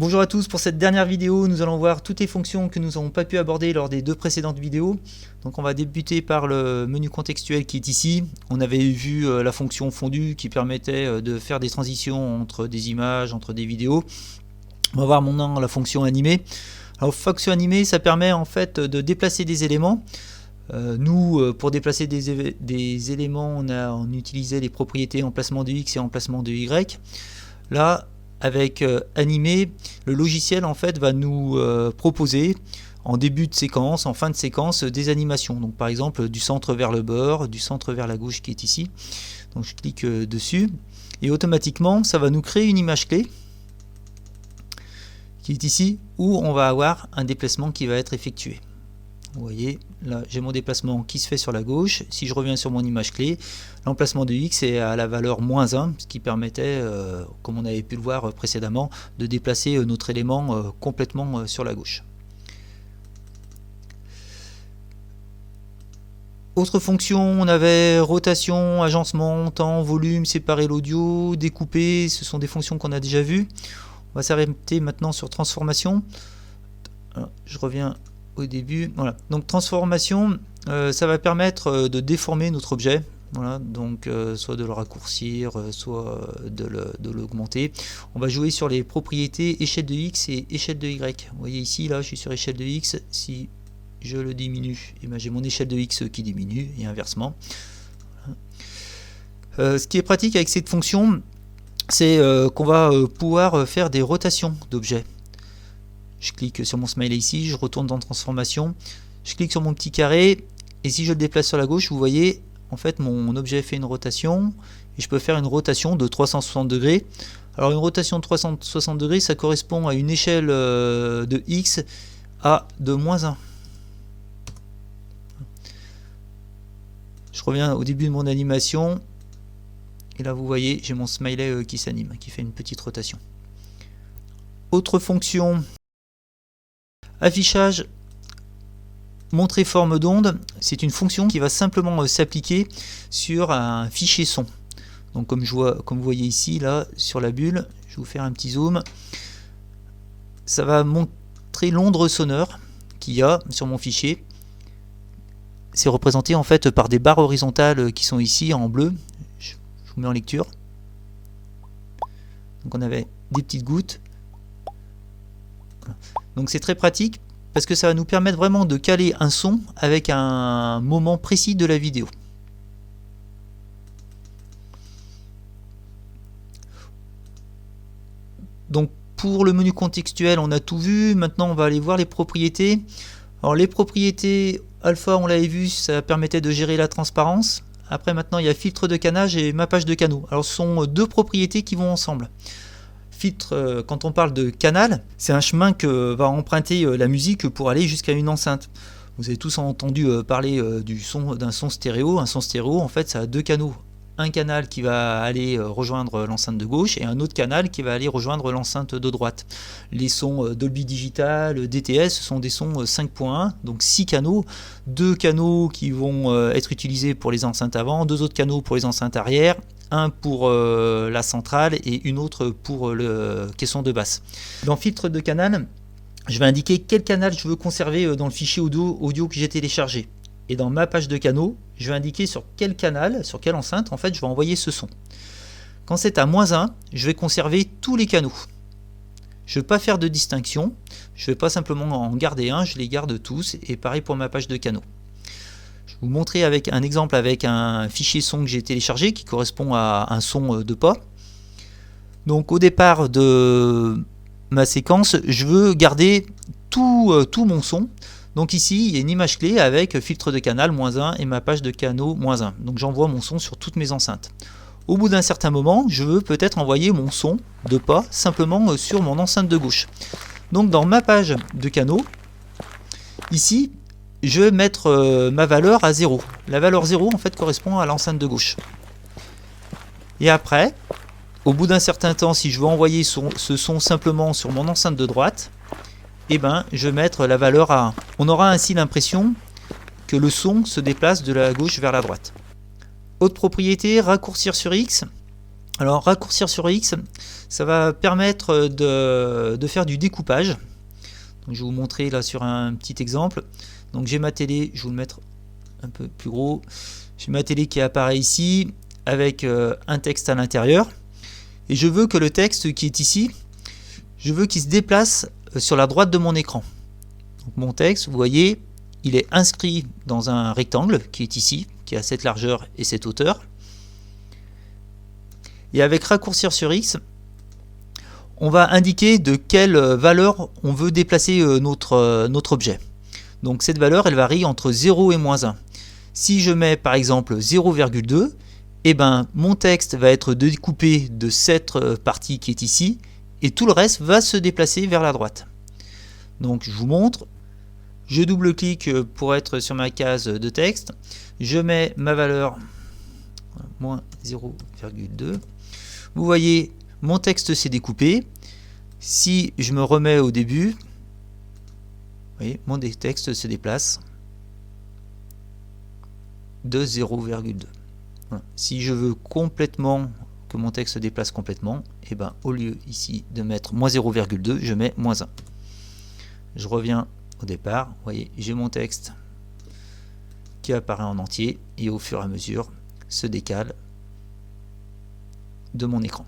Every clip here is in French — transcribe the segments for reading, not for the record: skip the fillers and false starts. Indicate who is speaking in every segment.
Speaker 1: Bonjour à tous, pour cette dernière vidéo, nous allons voir toutes les fonctions que nous n'avons pas pu aborder lors des deux précédentes vidéos. Donc on va débuter par le menu contextuel qui est ici. On avait vu la fonction fondue qui permettait de faire des transitions entre des images, entre des vidéos. On va voir maintenant la fonction animée. Alors fonction animée, ça permet en fait de déplacer des éléments. Nous, pour déplacer des éléments, on utilisait les propriétés emplacement de X et emplacement de Y. Là, avec animé, le logiciel en fait va nous proposer en début de séquence, en fin de séquence, des animations. Donc par exemple du centre vers le bord, du centre vers la gauche qui est ici. Donc je clique dessus et automatiquement ça va nous créer une image clé qui est ici où on va avoir un déplacement qui va être effectué. Vous voyez, là j'ai mon déplacement qui se fait sur la gauche. Si je reviens sur mon image clé, l'emplacement de X est à la valeur -1, ce qui permettait, comme on avait pu le voir précédemment, de déplacer notre élément complètement sur la gauche. Autre fonction, on avait rotation, agencement, temps, volume, séparer l'audio, découper, ce sont des fonctions qu'on a déjà vues. On va s'arrêter maintenant sur transformation. Alors, je reviens au début. Voilà. Donc transformation, ça va permettre de déformer notre objet. Voilà. Donc soit de le raccourcir, soit de l'augmenter. On va jouer sur les propriétés échelle de X et échelle de Y. Vous voyez ici, là, je suis sur échelle de X. Si je le diminue, et ben, j'ai mon échelle de X qui diminue et inversement. Voilà. Ce qui est pratique avec cette fonction, c'est qu'on va pouvoir faire des rotations d'objets. Je clique sur mon smiley ici, je retourne dans transformation, je clique sur mon petit carré et si je le déplace sur la gauche, vous voyez en fait mon objet fait une rotation et je peux faire une rotation de 360 degrés. Alors une rotation de 360 degrés, ça correspond à une échelle de X à de -1. Je reviens au début de mon animation et là vous voyez j'ai mon smiley qui s'anime, qui fait une petite rotation. Autre fonction, affichage, montrer forme d'onde, c'est une fonction qui va simplement s'appliquer sur un fichier son. Donc comme vous voyez ici, là, sur la bulle, je vais vous faire un petit zoom. Ça va montrer l'onde sonore qu'il y a sur mon fichier. C'est représenté en fait par des barres horizontales qui sont ici en bleu. Je vous mets en lecture. Donc on avait des petites gouttes. Donc c'est très pratique parce que ça va nous permettre vraiment de caler un son avec un moment précis de la vidéo. Donc pour le menu contextuel on a tout vu, maintenant on va aller voir les propriétés. Alors les propriétés alpha on l'avait vu, ça permettait de gérer la transparence. Après maintenant il y a filtre de canage et mappage de canaux. Alors ce sont deux propriétés qui vont ensemble. Filtre, quand on parle de canal, c'est un chemin que va emprunter la musique pour aller jusqu'à une enceinte. Vous avez tous entendu parler d'un son stéréo. Un son stéréo, en fait, ça a deux canaux. Un canal qui va aller rejoindre l'enceinte de gauche et un autre canal qui va aller rejoindre l'enceinte de droite. Les sons Dolby Digital, DTS, ce sont des sons 5.1, donc 6 canaux. 2 canaux qui vont être utilisés pour les enceintes avant, 2 autres canaux pour les enceintes arrière, un pour la centrale et une autre pour le caisson de basse. Dans filtre de canal, je vais indiquer quel canal je veux conserver dans le fichier audio que j'ai téléchargé. Et dans ma page de canaux, je vais indiquer sur quel canal, sur quelle enceinte, en fait, je vais envoyer ce son. Quand c'est à -1, je vais conserver tous les canaux. Je ne vais pas faire de distinction, je ne vais pas simplement en garder un, je les garde tous, et pareil pour ma page de canaux. Je vais vous montrer avec un exemple avec un fichier son que j'ai téléchargé qui correspond à un son de pas. Donc au départ de ma séquence, je veux garder tout mon son. Donc ici, il y a une image clé avec filtre de canal -1 et ma page de canaux -1. Donc j'envoie mon son sur toutes mes enceintes. Au bout d'un certain moment, je veux peut-être envoyer mon son de pas simplement sur mon enceinte de gauche. Donc dans ma page de canaux, ici, je vais mettre ma valeur à 0. La valeur 0 en fait correspond à l'enceinte de gauche. Et après, au bout d'un certain temps, si je veux envoyer ce son simplement sur mon enceinte de droite, eh ben, je vais mettre la valeur à 1. On aura ainsi l'impression que le son se déplace de la gauche vers la droite. Autre propriété, raccourcir sur X. Alors raccourcir sur X, ça va permettre de faire du découpage. Donc, je vais vous montrer là sur un petit exemple. Donc j'ai ma télé, je vais vous le mettre un peu plus gros. J'ai ma télé qui apparaît ici avec un texte à l'intérieur. Et je veux que le texte qui est ici, je veux qu'il se déplace sur la droite de mon écran. Donc mon texte, vous voyez, il est inscrit dans un rectangle qui est ici, qui a cette largeur et cette hauteur. Et avec raccourcir sur X, on va indiquer de quelle valeur on veut déplacer notre objet. Donc cette valeur, elle varie entre 0 et moins 1. Si je mets par exemple 0,2, eh ben, mon texte va être découpé de cette partie qui est ici, et tout le reste va se déplacer vers la droite. Donc je vous montre, je double-clique pour être sur ma case de texte, je mets ma valeur moins 0,2. Vous voyez, mon texte s'est découpé. Si je me remets au début, vous voyez, mon texte se déplace de 0,2. Voilà. Si je veux complètement que mon texte se déplace complètement, et ben, au lieu ici de mettre moins 0,2, je mets moins 1. Je reviens au départ, vous voyez, j'ai mon texte qui apparaît en entier et au fur et à mesure se décale de mon écran.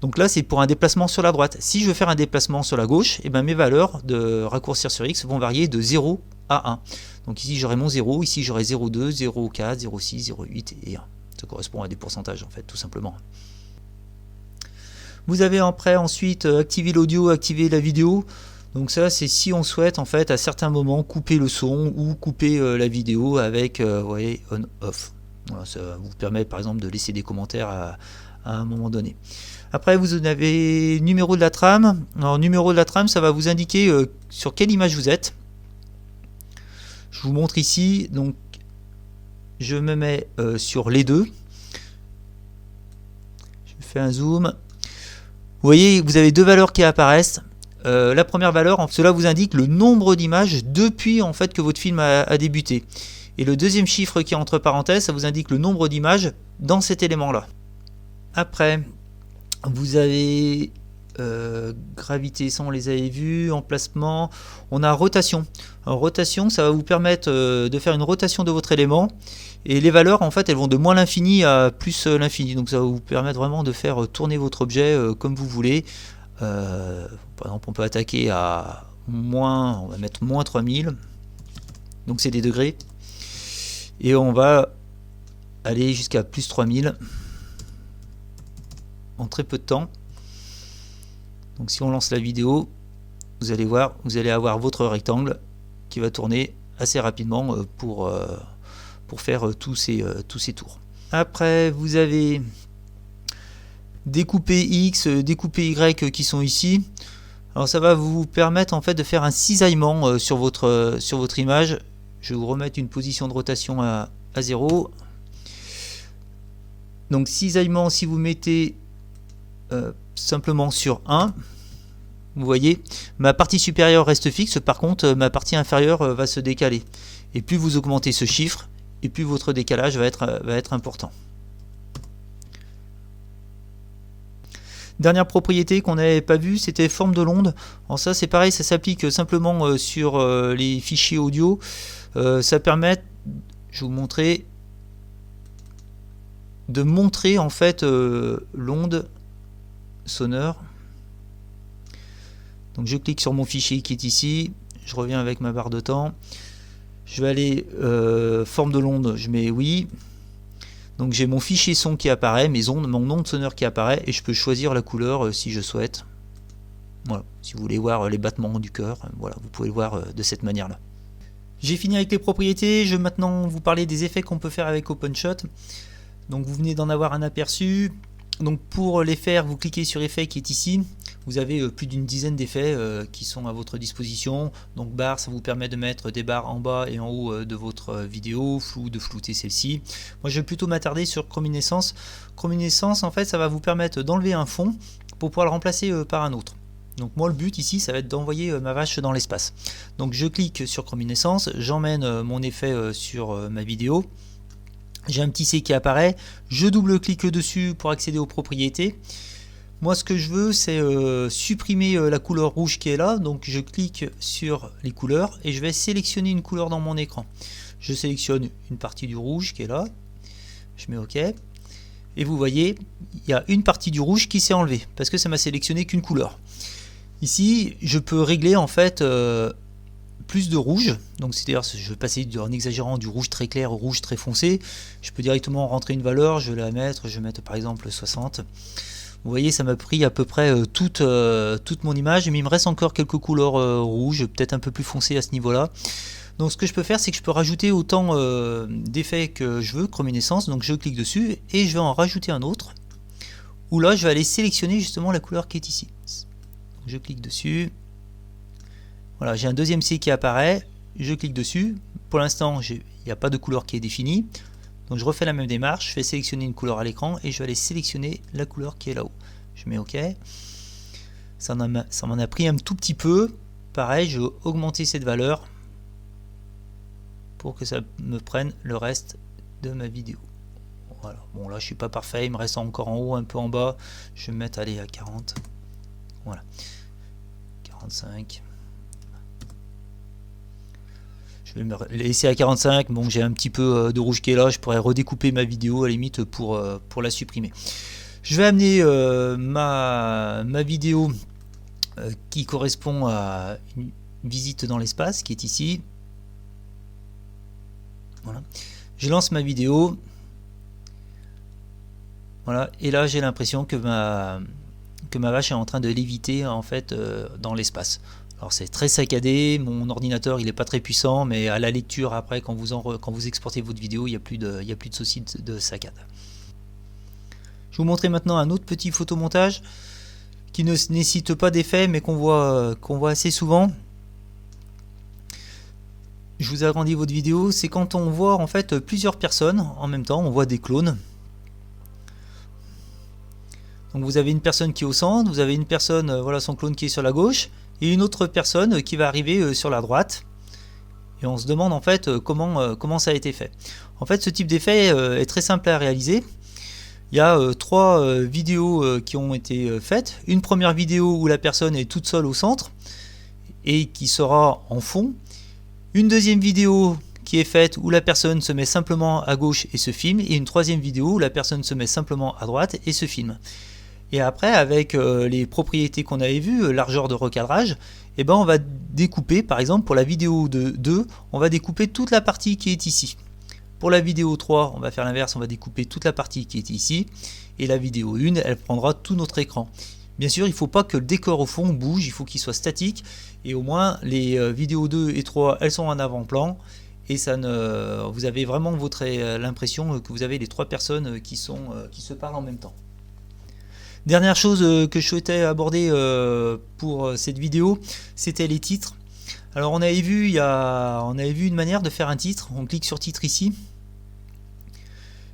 Speaker 1: Donc là, c'est pour un déplacement sur la droite. Si je veux faire un déplacement sur la gauche, et ben mes valeurs de raccourcir sur X vont varier de 0 à 1. Donc ici, j'aurai mon 0, ici, j'aurai 0,2, 0,4, 0,6, 0,8 et 1. Ça correspond à des pourcentages, en fait, tout simplement. Vous avez après ensuite activer l'audio, activer la vidéo. Donc ça, c'est si on souhaite, en fait, à certains moments, couper le son ou couper la vidéo avec, vous voyez, on-off. Voilà, ça vous permet, par exemple, de laisser des commentaires à un moment donné. Après, vous avez numéro de la trame. Alors, numéro de la trame, ça va vous indiquer sur quelle image vous êtes. Je vous montre ici. Donc, je me mets sur les deux. Je fais un zoom. Vous voyez, vous avez deux valeurs qui apparaissent. La première valeur, cela vous indique le nombre d'images depuis en fait que votre film a débuté. Et le deuxième chiffre qui est entre parenthèses, ça vous indique le nombre d'images dans cet élément-là. Après, vous avez gravité, ça on les avait vus, emplacement, on a rotation. Alors, rotation, ça va vous permettre de faire une rotation de votre élément, et les valeurs en fait elles vont de moins l'infini à plus l'infini, donc ça va vous permettre vraiment de faire tourner votre objet comme vous voulez. Par exemple, on peut attaquer à moins, on va mettre moins 3000, donc c'est des degrés, et on va aller jusqu'à plus 3000 en très peu de temps. Donc si on lance la vidéo, vous allez voir, vous allez avoir votre rectangle qui va tourner assez rapidement pour faire tous ces tours. Après, vous avez découper X, découper Y qui sont ici. Alors ça va vous permettre en fait de faire un cisaillement sur votre image. Je vais vous remettre une position de rotation à 0. Donc cisaillement, si vous mettez simplement sur 1, vous voyez, ma partie supérieure reste fixe, par contre ma partie inférieure va se décaler. Et plus vous augmentez ce chiffre, et plus votre décalage va être important. Dernière propriété qu'on n'avait pas vue, c'était forme de l'onde. Alors ça c'est pareil, ça s'applique simplement sur les fichiers audio. Ça permet, je vais vous montrer, de montrer en fait l'onde sonore. Donc je clique sur mon fichier qui est ici, je reviens avec ma barre de temps, je vais aller forme de l'onde, je mets oui. Donc j'ai mon fichier son qui apparaît, mon onde sonore qui apparaît, et je peux choisir la couleur si je souhaite. Voilà, si vous voulez voir les battements du cœur, voilà, vous pouvez le voir de cette manière là. J'ai fini avec les propriétés, je vais maintenant vous parler des effets qu'on peut faire avec OpenShot. Donc vous venez d'en avoir un aperçu. Donc pour les faire, vous cliquez sur effet qui est ici. Vous avez plus d'une dizaine d'effets qui sont à votre disposition. Donc barre, ça vous permet de mettre des barres en bas et en haut de votre vidéo, flou, de flouter celle-ci. Moi je vais plutôt m'attarder sur chrominescence. Chrominescence en fait ça va vous permettre d'enlever un fond pour pouvoir le remplacer par un autre. Donc moi le but ici ça va être d'envoyer ma vache dans l'espace. Donc je clique sur chrominescence, j'emmène mon effet sur ma vidéo. j'ai un petit C qui apparaît, je double-clique dessus pour accéder aux propriétés. Moi ce que je veux c'est supprimer la couleur rouge qui est là, donc je clique sur les couleurs et je vais sélectionner une couleur dans mon écran. Je sélectionne une partie du rouge qui est là, je mets OK, et vous voyez il y a une partie du rouge qui s'est enlevée parce que ça m'a sélectionné qu'une couleur. Ici je peux régler en fait plus de rouge, donc c'est-à-dire je vais passer en exagérant du rouge très clair au rouge très foncé. Je peux directement rentrer une valeur, je vais la mettre, je vais mettre par exemple 60. Vous voyez ça m'a pris à peu près toute mon image, mais il me reste encore quelques couleurs rouges, peut-être un peu plus foncées à ce niveau là. Donc ce que je peux faire c'est que je peux rajouter autant d'effets que je veux, chrominescence, donc je clique dessus et je vais en rajouter un autre, où là je vais aller sélectionner justement la couleur qui est ici. Donc, je clique dessus. Voilà, j'ai un deuxième C qui apparaît, je clique dessus. Pour l'instant, il n'y a pas de couleur qui est définie. Donc je refais la même démarche, je vais sélectionner une couleur à l'écran et je vais aller sélectionner la couleur qui est là-haut. Je mets OK. Ça m'en a pris un tout petit peu. Pareil, je vais augmenter cette valeur pour que ça me prenne le reste de ma vidéo. Voilà. Bon là je suis pas parfait, il me reste encore en haut, un peu en bas. Je vais me mettre à 40. Voilà. 45. Je vais me laisser à 45, bon j'ai un petit peu de rouge qui est là, je pourrais redécouper ma vidéo à la limite pour la supprimer. Je vais amener ma vidéo qui correspond à une visite dans l'espace qui est ici. Voilà. Je lance ma vidéo. Voilà, et là j'ai l'impression que ma vache est en train de léviter en fait dans l'espace. Alors c'est très saccadé, mon ordinateur il n'est pas très puissant, mais à la lecture après quand vous exportez votre vidéo il n'y a plus de souci de saccade. Je vais vous montrer maintenant un autre petit photomontage qui ne nécessite pas d'effet mais qu'on voit assez souvent. Je vous agrandis votre vidéo, c'est quand on voit en fait plusieurs personnes en même temps, on voit des clones. Donc vous avez une personne qui est au centre, vous avez une personne, voilà son clone qui est sur la gauche, et une autre personne qui va arriver sur la droite. Et on se demande en fait comment ça a été fait. En fait ce type d'effet est très simple à réaliser. Il y a trois vidéos qui ont été faites. Une première vidéo où la personne est toute seule au centre et qui sera en fond. Une deuxième vidéo qui est faite où la personne se met simplement à gauche et se filme. Et une troisième vidéo où la personne se met simplement à droite et se filme. Et après, avec les propriétés qu'on avait vues, largeur de recadrage, eh ben on va découper, par exemple pour la vidéo 2, on va découper toute la partie qui est ici. Pour la vidéo 3, on va faire l'inverse, on va découper toute la partie qui est ici. Et la vidéo 1, elle prendra tout notre écran. Bien sûr, il ne faut pas que le décor au fond bouge, il faut qu'il soit statique. Et au moins, les vidéos 2 et 3, elles sont en avant-plan. Et vous avez vraiment l'impression que vous avez les trois personnes qui se parlent en même temps. Dernière chose que je souhaitais aborder pour cette vidéo, c'était les titres. Alors on avait vu une manière de faire un titre. On clique sur titre ici.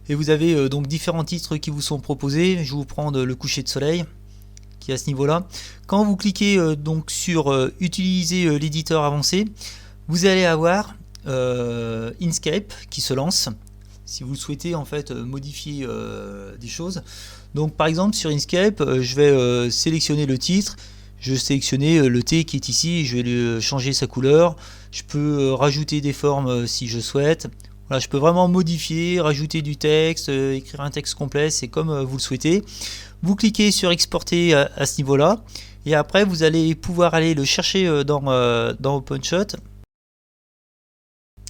Speaker 1: Et vous avez donc différents titres qui vous sont proposés. Je vais vous prendre le coucher de soleil qui est à ce niveau-là. Quand vous cliquez donc sur utiliser l'éditeur avancé, vous allez avoir Inkscape qui se lance. Si vous souhaitez en fait modifier des choses. Donc par exemple sur Inkscape, je vais sélectionner le titre, je vais sélectionner le T qui est ici, je vais lui changer sa couleur, je peux rajouter des formes si je souhaite. Voilà, je peux vraiment modifier, rajouter du texte, écrire un texte complet, c'est comme vous le souhaitez. Vous cliquez sur exporter à ce niveau-là et après vous allez pouvoir aller le chercher dans OpenShot.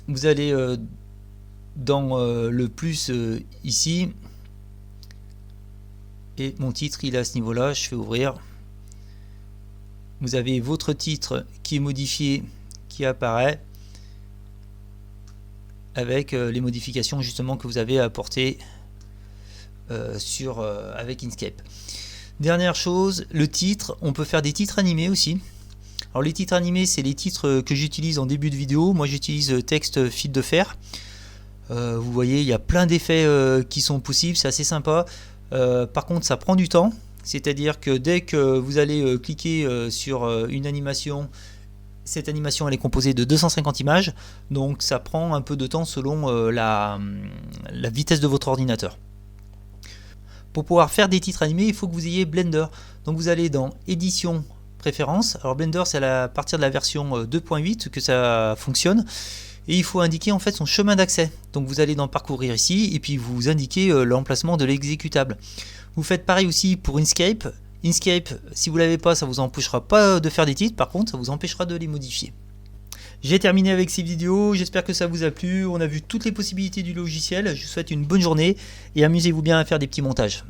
Speaker 1: Vous allez dans le plus ici. Et mon titre il est à ce niveau là, je fais ouvrir. Vous avez votre titre qui est modifié, qui apparaît avec les modifications justement que vous avez apportées avec Inkscape. Dernière chose, le titre, on peut faire des titres animés aussi. Alors les titres animés, c'est les titres que j'utilise en début de vidéo. Moi j'utilise texte fil de fer. Vous voyez, il y a plein d'effets qui sont possibles, c'est assez sympa. Par contre ça prend du temps, c'est à dire que dès que vous allez cliquer sur une animation Cette animation elle est composée de 250 images, donc ça prend un peu de temps selon la vitesse de votre ordinateur. Pour pouvoir faire des titres animés, il faut que vous ayez Blender. Donc vous allez dans Édition, Préférences. Alors Blender, c'est à partir de la version 2.8 que ça fonctionne. Et il faut indiquer en fait son chemin d'accès. Donc vous allez dans Parcourir ici, et puis vous indiquez l'emplacement de l'exécutable. Vous faites pareil aussi pour Inkscape. Inkscape, si vous ne l'avez pas, ça ne vous empêchera pas de faire des titres, par contre ça vous empêchera de les modifier. J'ai terminé avec ces vidéos, j'espère que ça vous a plu, on a vu toutes les possibilités du logiciel, je vous souhaite une bonne journée et amusez-vous bien à faire des petits montages.